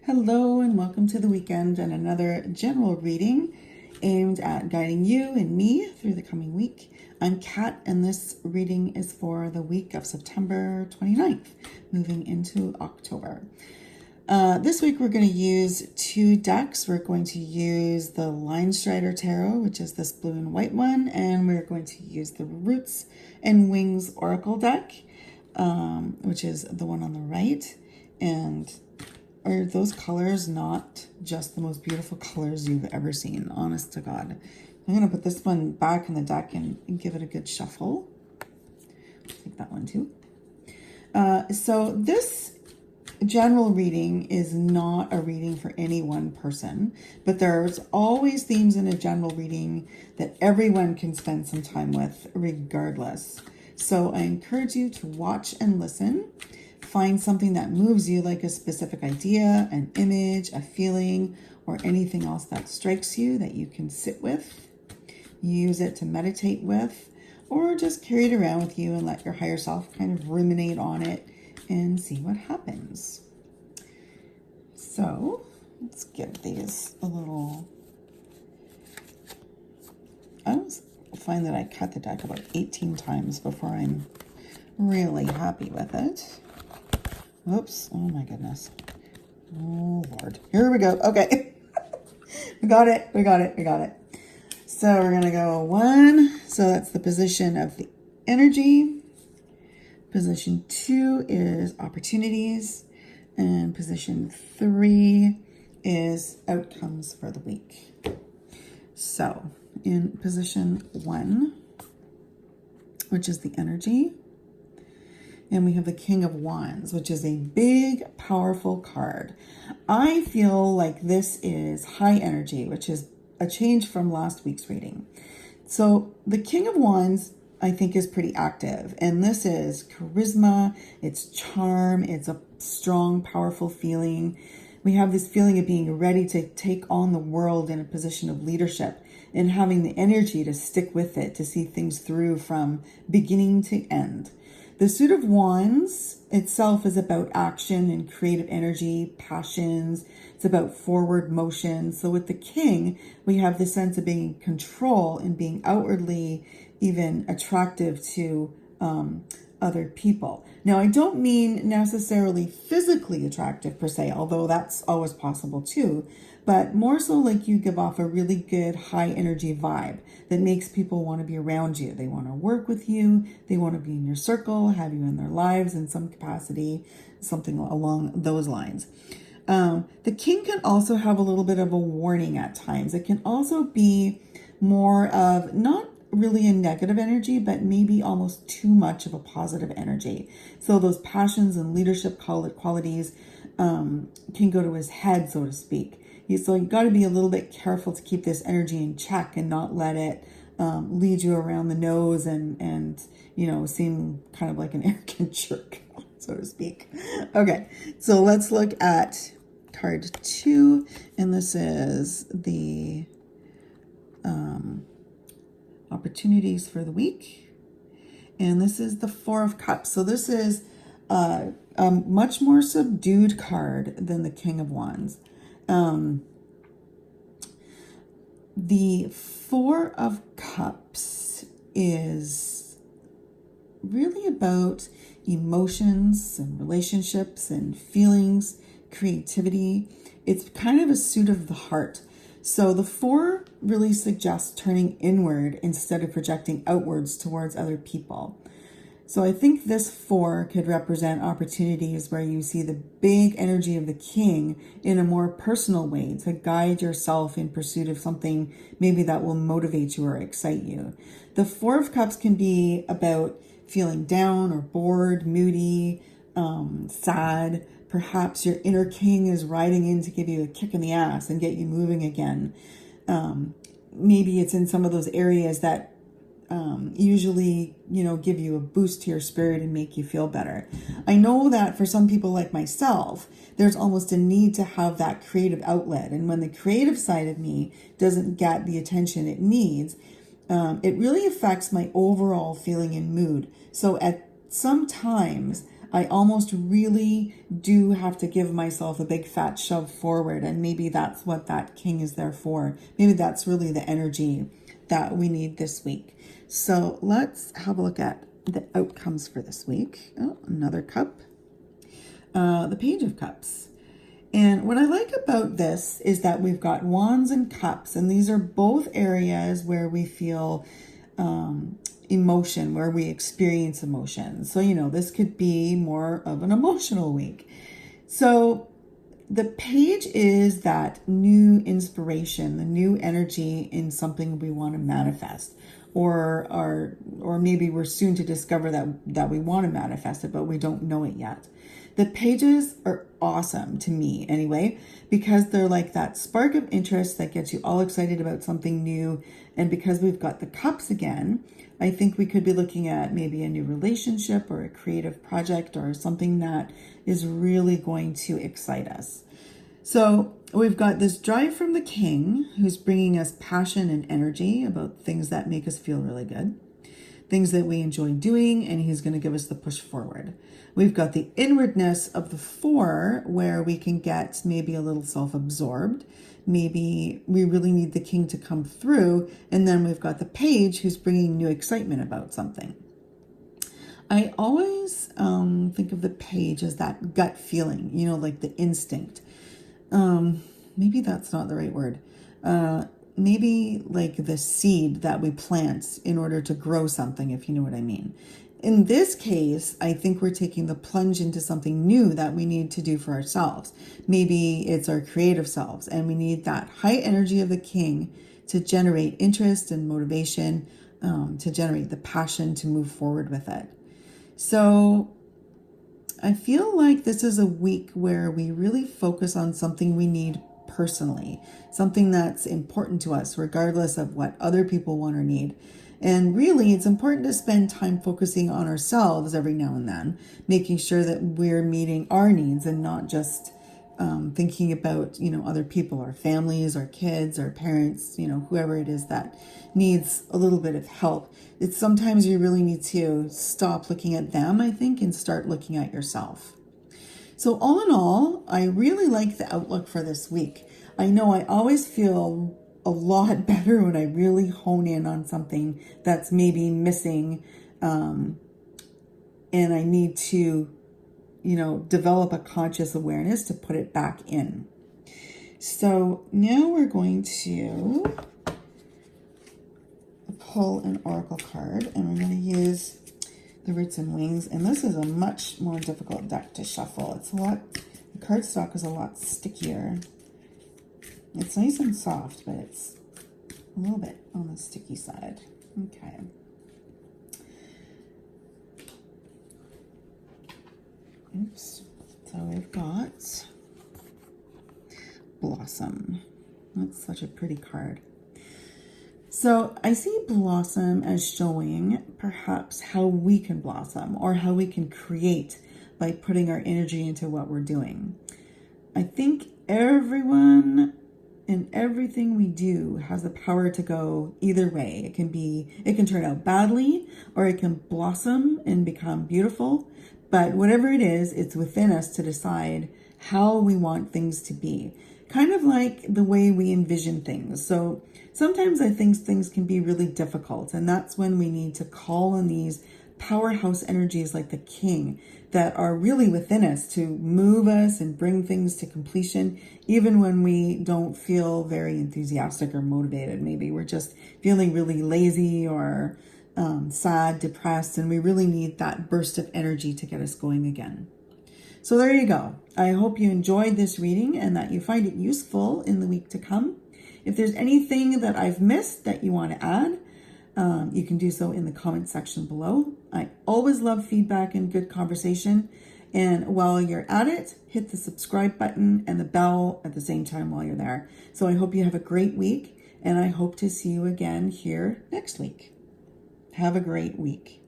Hello and welcome to the weekend and another general reading aimed at guiding you and me through the coming week. I'm Kat and this reading is for the week of September 29th, moving into October. This week we're going to use two decks. We're going to use the Linestrider Tarot, which is this blue and white one, and we're going to use the Roots and Wings Oracle deck, which is the one on the right. And are those colors not just the most beautiful colors you've ever seen? Honest to God. I'm going to put this one back in the deck and give it a good shuffle. Take that one too. So this general reading is not a reading for any one person, but there's always themes in a general reading that everyone can spend some time with regardless. So I encourage you to watch and listen. Find something that moves you, like a specific idea, an image, a feeling, or anything else that strikes you that you can sit with, use it to meditate with, or just carry it around with you and let your higher self kind of ruminate on it and see what happens. So let's give these a little... I always find that I cut the deck about 18 times before I'm really happy with it. Oops. Oh my goodness. Oh Lord. Here we go. Okay. We got it. So we're going to go 1. So that's the position of the energy. Position 2 is opportunities. And position 3 is outcomes for the week. So in position 1, which is the energy, and we have the King of Wands, which is a big, powerful card. I feel like this is high energy, which is a change from last week's reading. So the King of Wands, I think, is pretty active. And this is charisma, it's charm, it's a strong, powerful feeling. We have this feeling of being ready to take on the world in a position of leadership and having the energy to stick with it, to see things through from beginning to end. The suit of wands itself is about action and creative energy, passions. It's about forward motion. So with the king, we have the sense of being in control and being outwardly even attractive to other people. Now, I don't mean necessarily physically attractive per se, although that's always possible too, but more so like you give off a really good high energy vibe that makes people want to be around you. They want to work with you. They want to be in your circle, have you in their lives in some capacity, something along those lines. The king can also have a little bit of a warning at times. It can also be more of not really a negative energy, but maybe almost too much of a positive energy. So those passions and leadership qualities can go to his head, so to speak. So you got to be a little bit careful to keep this energy in check and not let it lead you around the nose and seem kind of like an arrogant jerk, so to speak. Okay, so let's look at card 2, and this is the opportunities for the week. And this is the 4 of Cups. So this is a much more subdued card than the King of Wands. The 4 of Cups is really about emotions and relationships and feelings, creativity. It's kind of a suit of the heart. So the 4 really suggests turning inward instead of projecting outwards towards other people. So I think this 4 could represent opportunities where you see the big energy of the king in a more personal way to guide yourself in pursuit of something maybe that will motivate you or excite you. The 4 of Cups can be about feeling down or bored, moody, sad. Perhaps your inner king is riding in to give you a kick in the ass and get you moving again. Maybe it's in some of those areas that usually, give you a boost to your spirit and make you feel better. I know that for some people like myself, there's almost a need to have that creative outlet. And when the creative side of me doesn't get the attention it needs, it really affects my overall feeling and mood. So at some times I almost really do have to give myself a big fat shove forward. And maybe that's what that king is there for. Maybe that's really the energy that we need this week. So let's have a look at the outcomes for this week. Oh, another cup. The Page of Cups. And what I like about this is that we've got wands and cups, and these are both areas where we feel emotion, where we experience emotion. So, this could be more of an emotional week. So the page is that new inspiration, the new energy in something we want to manifest, or maybe we're soon to discover that we want to manifest it, but we don't know it yet. The pages are awesome to me anyway, because they're like that spark of interest that gets you all excited about something new. And because we've got the cups again, I think we could be looking at maybe a new relationship or a creative project or something that is really going to excite us. So we've got this drive from the king, who's bringing us passion and energy about things that make us feel really good, things that we enjoy doing, and he's going to give us the push forward. We've got the inwardness of the 4, where we can get maybe a little self-absorbed. Maybe we really need the king to come through. And then we've got the page, who's bringing new excitement about something. I always think of the page as that gut feeling, like the instinct. Maybe that's not the right word. Maybe like the seed that we plant in order to grow something, if you know what I mean. In this case, I think we're taking the plunge into something new that we need to do for ourselves. Maybe it's our creative selves, and we need that high energy of the king to generate interest and motivation, to generate the passion to move forward with it. So I feel like this is a week where we really focus on something we need personally, something that's important to us, regardless of what other people want or need. And really, it's important to spend time focusing on ourselves every now and then, making sure that we're meeting our needs and not just thinking about, other people, our families, our kids, our parents, whoever it is that needs a little bit of help. It's sometimes you really need to stop looking at them, I think, and start looking at yourself. So all in all, I really like the outlook for this week. I know I always feel a lot better when I really hone in on something that's maybe missing, and I need to, develop a conscious awareness to put it back in. So now we're going to pull an oracle card, and we're going to use the Roots and Wings, and this is a much more difficult deck to shuffle. The cardstock is a lot stickier. It's nice and soft, but it's a little bit on the sticky side. Okay. Oops. So we've got Blossom. That's such a pretty card. So I see Blossom as showing perhaps how we can blossom, or how we can create by putting our energy into what we're doing. I think everyone and everything we do has the power to go either way. It can turn out badly, or it can blossom and become beautiful. But whatever it is, it's within us to decide how we want things to be. Kind of like the way we envision things. So sometimes I think things can be really difficult, and that's when we need to call on these powerhouse energies like the king that are really within us to move us and bring things to completion, even when we don't feel very enthusiastic or motivated. Maybe we're just feeling really lazy or sad, depressed, and we really need that burst of energy to get us going again. So there you go. I hope you enjoyed this reading and that you find it useful in the week to come. If there's anything that I've missed that you want to add, you can do so in the comment section below. I always love feedback and good conversation. And while you're at it, hit the subscribe button and the bell at the same time while you're there. So I hope you have a great week, and I hope to see you again here next week. Have a great week.